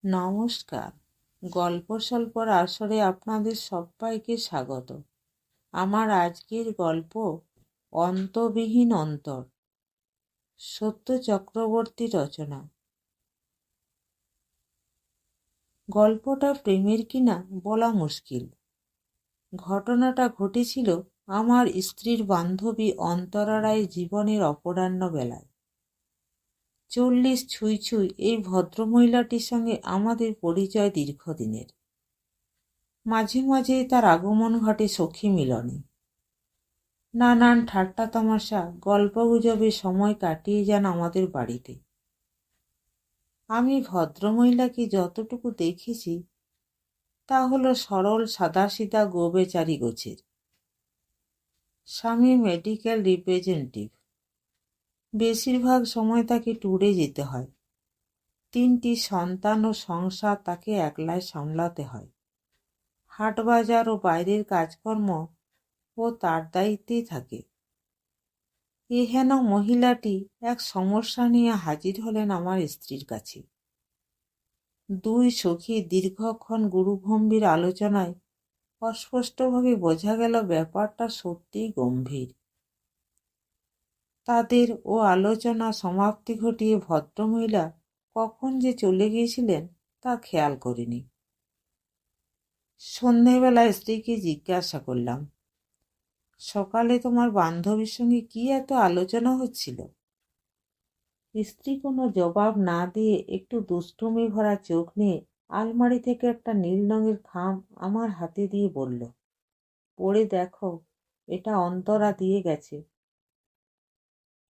নমস্কার। গল্পস্বল্পর আসরে আপনাদের সবাইকে স্বাগত। আমার আজকের গল্প অন্তবিহীন অন্তর, সত্য চক্রবর্তী রচনা। গল্পটা প্রেমের কিনা বলা মুশকিল। ঘটনাটা ঘটেছিল আমার স্ত্রীর বান্ধবী অন্তরা রায়ের জীবনের অপরাহ্ন বেলায়। 40 ছুঁই ছুঁই এই ভদ্রমহিলাটির সঙ্গে আমাদের পরিচয় দীর্ঘদিনের। মাঝে মাঝে তার আগমন ঘটে সখী মিলনে। নানান ঠাট্টা তামাশা গল্পগুজবে সময় কাটিয়ে যান আমাদের বাড়িতে। আমি ভদ্রমহিলাকে যতটুকু দেখেছি তা হলো সরল সাদাসিধা গোবেচারি গোছের। স্বামী মেডিকেল রিপ্রেজেন্টেটিভ। বেশিরভাগ সময় তাকে ট্যুরে যেতে হয়। 3টি সন্তান ও সংসার তাকে একলাই সামলাতে হয়। হাটবাজার ও বাইরের কাজকর্ম ও তার দায়িত্বেই থাকে। এহেন মহিলাটি এক সমস্যা নিয়ে হাজির হলেন আমার স্ত্রীর কাছে। 2 সখী দীর্ঘক্ষণ গুরুগম্ভীর আলোচনায় অস্পষ্টভাবে বোঝা গেল ব্যাপারটা সত্যিই গম্ভীর। তাদের ও আলোচনা সমাপ্তি ঘটিয়ে ভদ্রমহিলা কখন যে চলে গিয়েছিলেন তা খেয়াল করিনি। সন্ধেবেলা স্ত্রীকে জিজ্ঞাসা করলাম, সকালে তোমার বান্ধবীর সঙ্গে কি এত আলোচনা হচ্ছিল? স্ত্রী কোনো জবাব না দিয়ে একটু দুষ্টুমি ভরা চোখ নিয়ে আলমারি থেকে একটা নীল রঙের খাম আমার হাতে দিয়ে বলল, পড়ে দেখো, এটা অন্তরা দিয়ে গেছে।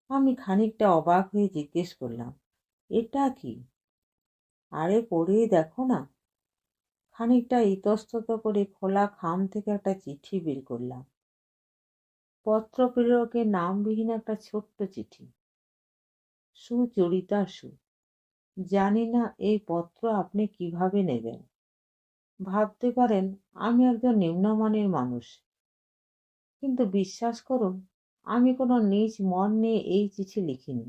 আমি খানিকটা অবাক হয়ে জিজ্ঞেস করলাম, এটা কি? আরে পড়েই দেখো না। খানিকটা ইতস্তত করে খোলা খাম থেকে একটা চিঠি বের করলাম। পত্র প্রেরকের নামবিহীন একটা ছোট্ট চিঠি। সুচরিতা সু। জানি না এই পত্র আপনি কিভাবে নেবেন। ভাবতে পারেন আমি একজন নিম্নমানের মানুষ, কিন্তু বিশ্বাস করুন আমি কোনো নিজ মন নিয়ে এই চিঠি লিখিনি।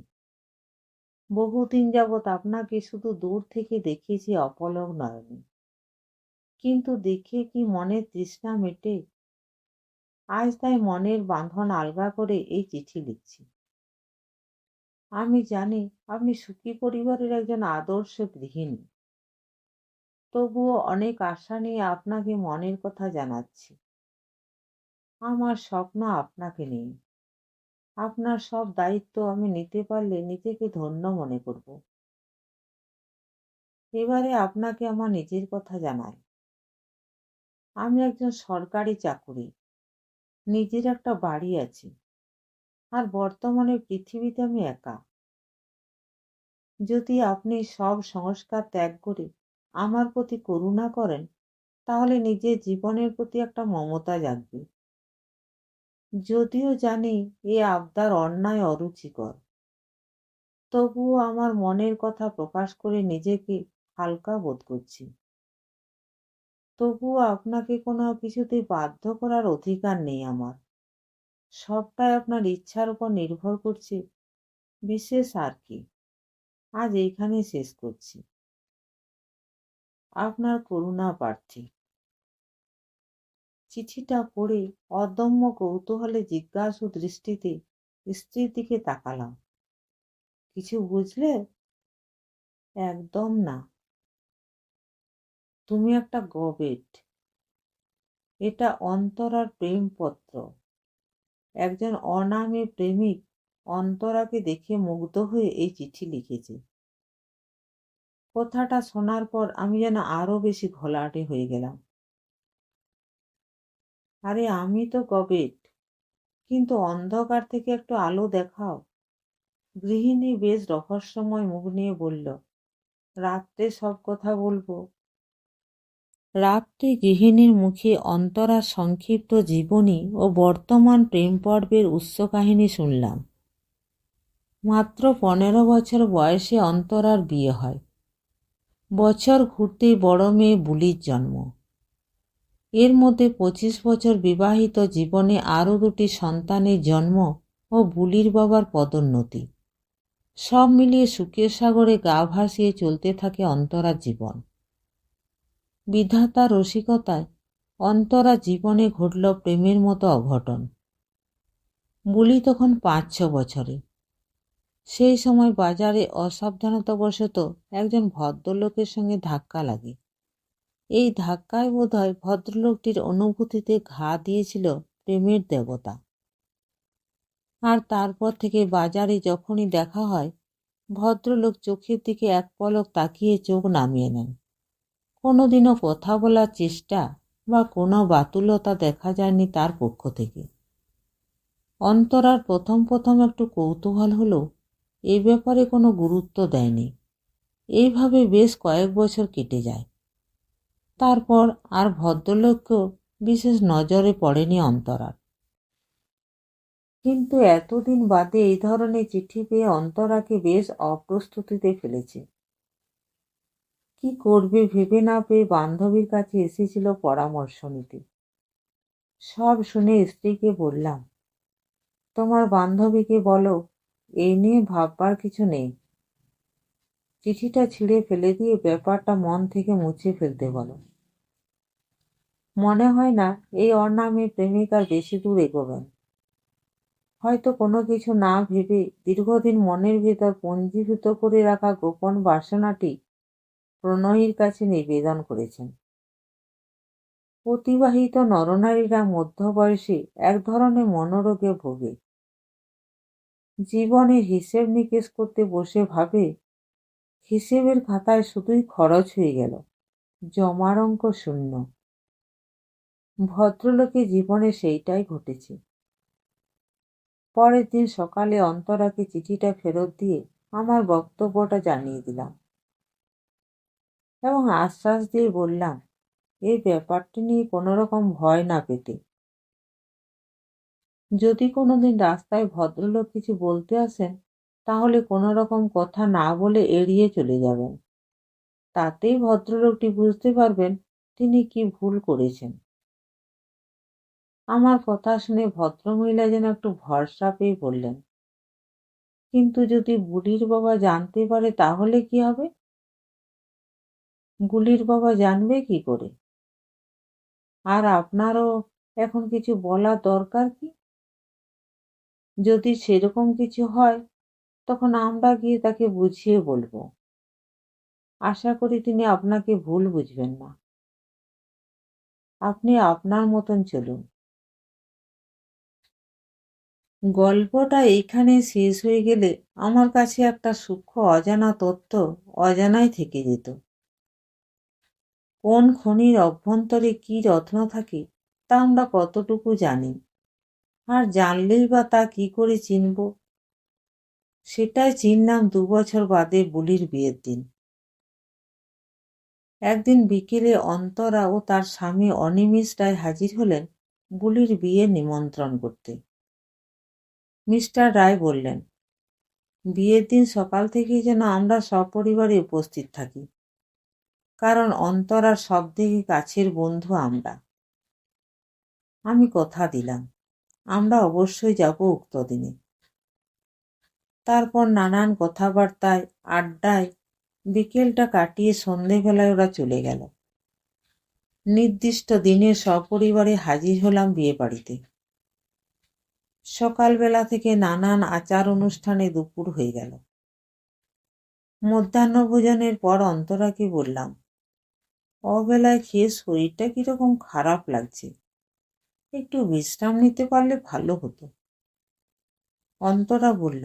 বহুদিন যাবৎ আপনাকে শুধু দূর থেকে দেখেছি অপলক নয়নে, কিন্তু দেখে কি মনের তৃষ্ণা মেটে? আজ তাই মনের বাঁধন আলগা করে এই চিঠি লিখছি। আমি জানি আপনি সুখী পরিবারের একজন আদর্শ গৃহিণী, তবুও অনেক আশা নিয়ে আপনাকে মনের কথা জানাচ্ছি। আমার স্বপ্ন আপনাকে নিয়ে। আপনার সব দায়িত্ব আমি নিতে পারলে নিজেকে ধন্য মনে করব। এবারে আপনাকে আমার নিজের কথা জানাই। আমি একজন সরকারি চাকুরি, নিজের একটা বাড়ি আছে, আর বর্তমানে পৃথিবীতে আমি একা। যদি আপনি সব সংস্কার ত্যাগ করে আমার প্রতি করুণা করেন, তাহলে নিজের জীবনের প্রতি একটা মমতা জাগবে। যদিও জানি এ আবদার অন্যায় অরুচিকর, তবুও আমার মনের কথা প্রকাশ করে নিজেকে হালকা বোধ করছি। তবুও আপনাকে কোনো কিছুতে বাধ্য করার অধিকার নেই আমার। সবটাই আপনার ইচ্ছার উপর নির্ভর করছে। বিশেষ আর কি। আজ এইখানে শেষ করছি। আপনার করুণা প্রার্থী। চিঠিটা পড়ে অদম্য কৌতূহলে জিজ্ঞাসু দৃষ্টিতে স্ত্রীর দিকে তাকালাম। কিছু বুঝলে? একদম না। তুমি একটা গবেট। এটা অন্তরার প্রেমপত্র। একজন অনামী প্রেমিক অন্তরাকে দেখে মুগ্ধ হয়ে এই চিঠি লিখেছে। কথাটা শোনার পর আমি যেন আরো বেশি ঘোলাটে হয়ে গেলাম। আরে আমি তো গবেট, কিন্তু অন্ধকার থেকে একটু আলো দেখাও। গৃহিণী বেশ রহস্যময় মুখ নিয়ে বলল, রাত্রে সব কথা বলবো। রাত্রে গৃহিণীর মুখে অন্তরার সংক্ষিপ্ত জীবনী ও বর্তমান প্রেম পর্বের উৎস কাহিনী শুনলাম। মাত্র 15 বছর বয়সে অন্তরার বিয়ে হয়। বছর ঘুরতেই বড় মেয়ে বুলির জন্ম। এর মধ্যে 25 বছর বিবাহিত জীবনে আরও 2টি সন্তানের জন্ম ও বুলির বাবার পদোন্নতি। সব মিলিয়ে সুখের সাগরে গা ভাসিয়ে চলতে থাকে অন্তরার জীবন। বিধাতা রসিকতায় অন্তরা জীবনে ঘটল প্রেমের মতো অঘটন। বুলি তখন 5-6 বছরে। সেই সময় বাজারে অসাবধানতাবশত একজন ভদ্রলোকের সঙ্গে ধাক্কা লাগে। এই ধাক্কায় বোধহয় ভদ্রলোকটির অনুভূতিতে ঘা দিয়েছিল প্রেমের দেবতা। আর তারপর থেকে বাজারে যখনই দেখা হয়, ভদ্রলোক চোখের দিকে এক পলক তাকিয়ে চোখ নামিয়ে নেন। কোনোদিনও কথা বলার চেষ্টা বা কোনো বাতুলতা দেখা যায়নি তার পক্ষ থেকে। অন্তরার প্রথম প্রথম একটু কৌতূহল হলো, এ ব্যাপারে কোনো গুরুত্ব দেয়নি। এইভাবে বেশ কয়েক বছর কেটে যায়। তারপর আর ভদ্রলোককেও বিশেষ নজরে পড়েনি অন্তরার। কিন্তু এতদিন বাদে এই ধরনের চিঠি পেয়ে অন্তরাকে বেশ অপ্রস্তুতিতে ফেলেছে। কি করবে ভেবে না পেয়ে বান্ধবীর কাছে এসেছিল পরামর্শ নিতে। সব শুনে স্ত্রীকে বললাম, তোমার বান্ধবীকে বলো এই নিয়ে ভাববার কিছু নেই। চিঠিটা ছিঁড়ে ফেলে দিয়ে ব্যাপারটা মন থেকে মুছে ফেলতে বলো। মনে হয় না এই অনামী প্রেমিক আর বেশি দূর এগোবেন। হয়তো কোনো কিছু না ভেবে দীর্ঘদিন মনের ভেতর পঞ্জীভূত করে রাখা গোপন বাসনাটি প্রণয়ীর কাছে নিবেদন করেছেন। অতিবাহিত নরনারীরা মধ্যবয়সে এক ধরনের মনোরোগে ভোগে। জীবনের হিসেব নিকেশ করতে বসে ভাবে, হিসেবের খাতায় শুধুই খরচ হয়ে গেল, জমার অঙ্ক শূন্য। ভদ্রলোকের জীবনে সেইটাই ঘটেছে। পরের দিন সকালে অন্তরাকে চিঠিটা ফেরত দিয়ে আমার বক্তব্যটা জানিয়ে দিলাম এবং আশ্বাস দিয়ে বললাম, এই ব্যাপারটি নিয়ে কোনো রকম ভয় না পেতে। যদি কোনোদিন রাস্তায় ভদ্রলোক কিছু বলতে আসেন, তাহলে কোনো রকম কথা না বলে এড়িয়ে চলে যাবেন। তাতেই ভদ্রলোকটি বুঝতে পারবেন তিনি কি ভুল করেছেন। আমার কথা শুনে ভদ্রমহিলা যেন একটু ভরসা পেয়ে বললেন, কিন্তু যদি বুলির বাবা জানতে পারে তাহলে কি হবে? বুলির বাবা জানবে কি করে? আর আপনারও এখন কিছু বলার দরকার কি? যদি সেরকম কিছু হয় তখন আমরা গিয়ে তাকে বুঝিয়ে বলবো। আশা করি তিনি আপনাকে ভুল বুঝবেন না। আপনি আপনার মতন চলুন। গল্পটা এইখানে শেষ হয়ে গেলে আমার কাছে একটা সূক্ষ্ম অজানা তথ্য অজানাই থেকে যেত। কোন খনির অভ্যন্তরে কি রত্ন থাকে তা আমরা কতটুকু জানি, আর জানলেই বা তা কি করে চিনব? সেটাই চিনলাম 2 বছর বাদে বুলির বিয়ের দিন। একদিন বিকেলে অন্তরা ও তার স্বামী অনিমিষ রায় হাজির হলেন বুলির বিয়ের নিমন্ত্রণ করতে। মিস্টার রায় বললেন, বিয়ের দিন সকাল থেকেই যেন আমরা সপরিবারে উপস্থিত থাকি, কারণ অন্তরার সবথেকে কাছের বন্ধু আমরা। আমি কথা দিলাম আমরা অবশ্যই যাব উক্ত দিনে। তারপর নানান কথাবার্তায় আড্ডায় বিকেলটা কাটিয়ে সন্ধেবেলায় ওরা চলে গেল। নির্দিষ্ট দিনে সপরিবারে হাজির হলাম বিয়ে বাড়িতে। সকালবেলা থেকে নানান আচার অনুষ্ঠানে দুপুর হয়ে গেল। মধ্যাহ্নভোজনের পর অন্তরাকে বললাম, অবেলায় খেয়ে শরীরটা কিরকম খারাপ লাগছে, একটু বিশ্রাম নিতে পারলে ভালো হতো। অন্তরা বলল,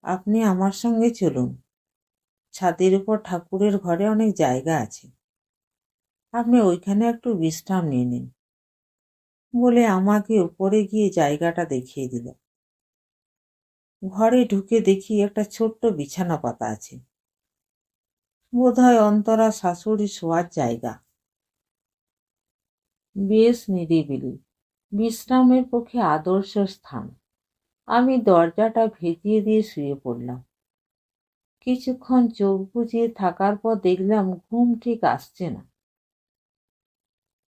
আপনি আমার সঙ্গে চলুন, ছাদের উপর ঠাকুরের ঘরে অনেক জায়গা আছে, আপনি ওইখানে একটু বিশ্রাম নিয়ে নিন, বলে আমাকে উপরে গিয়ে জায়গাটা দেখিয়ে দিল। ঘরে ঢুকে দেখি একটা ছোট্ট বিছানা পাতা আছে, বোধহয় অন্তরা শাশুড়ি শোয়ার জায়গা। বেশ নিরিবিলি, বিশ্রামের পক্ষে আদর্শ স্থান। আমি দরজাটা ভেজিয়ে দিয়ে শুয়ে পড়লাম। কিছুক্ষণ চোখ বুজিয়ে থাকার পর দেখলাম ঘুম ঠিক আসছে না,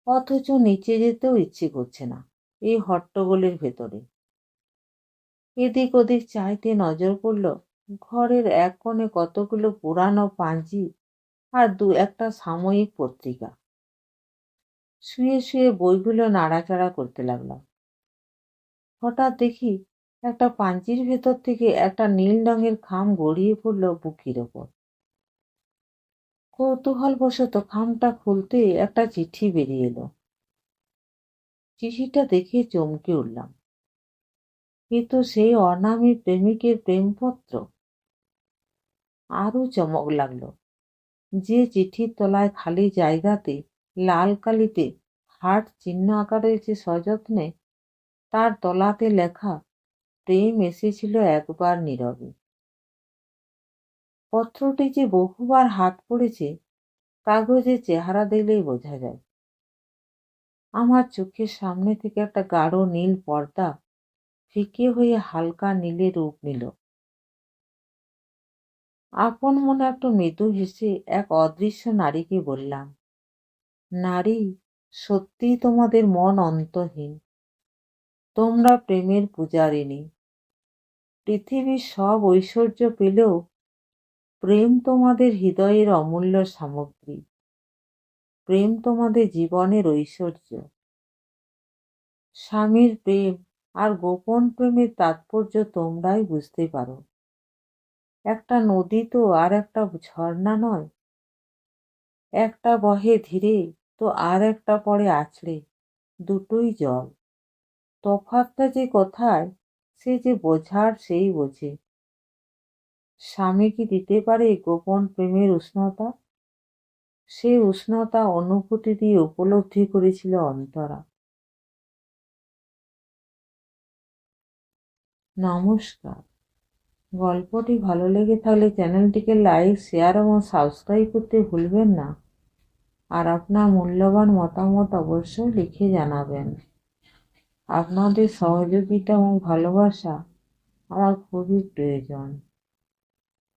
অথচ নিচে যেতেও ইচ্ছে করছে না এই হট্টগোলের ভেতরে। এদিক ওদিক চাইতে নজর পড়ল ঘরের এক কোণে কতগুলো পুরানো পাঁজি আর 2-1টা সাময়িক পত্রিকা। শুয়ে শুয়ে বইগুলো নাড়াচাড়া করতে লাগলাম। হঠাৎ দেখি একটা পাঞ্চির ভেতর থেকে একটা নীল রঙের খাম গড়িয়ে পড়ল বুকের ওপর। কৌতূহলবশত খামটা খুলতে একটা চিঠি বেরিয়ে এলো। চিঠিটা দেখে চমকে উঠলাম। এ তো সেই অনামী প্রেমিকের প্রেমপত্র। আরো চমক লাগলো। যে চিঠির তলায় খালি জায়গাতে লাল কালিতে হার্ট চিহ্ন আকারে যে সযত্নে, তার তলাতে লেখা প্রেম এসেছিল একবার নীরবে। পত্রটি যে বহুবার হাত পড়েছে কাগজের চেহারা দেখলেই বোঝা যায়। আমার চোখের সামনে থেকে একটা গাঢ় নীল পর্দা ফিকে হয়ে হালকা নীলে রূপ নিল। আপন মনে একটু মৃদু হেসে এক অদৃশ্য নারীকে বললাম, নারী, সত্যি তোমাদের মন অন্তহীন। তোমরা প্রেমের পূজারিণী। পৃথিবীর সব ঐশ্বর্য পেলেও প্রেম তোমাদের হৃদয়ের অমূল্য সামগ্রী। প্রেম তোমাদের জীবনের ঐশ্বর্য। স্বামীর প্রেম আর গোপন প্রেমের তাৎপর্য তোমরাই বুঝতে পারো। একটা নদী তো আর একটা ঝর্ণা নয়। একটা বহে ধীরে তো আর একটা পড়ে আছড়ে। দুটোই জল। তফাৎটা যে কোথায় সে যে বোঝার সেই বোঝে। স্বামী কি দিতে পারে গোপন প্রেমের উষ্ণতা? সেই উষ্ণতা অনুভূতি দিয়ে উপলব্ধি করেছিল অন্তরা। নমস্কার। গল্পটি ভালো লেগে থাকলে চ্যানেলটিকে লাইক, শেয়ার এবং সাবস্ক্রাইব করতে ভুলবেন না। আর আপনার মূল্যবান মতামত অবশ্যই লিখে জানাবেন। আপনাদের সহযোগিতা এবং ভালোবাসা আমার খুবই প্রয়োজন।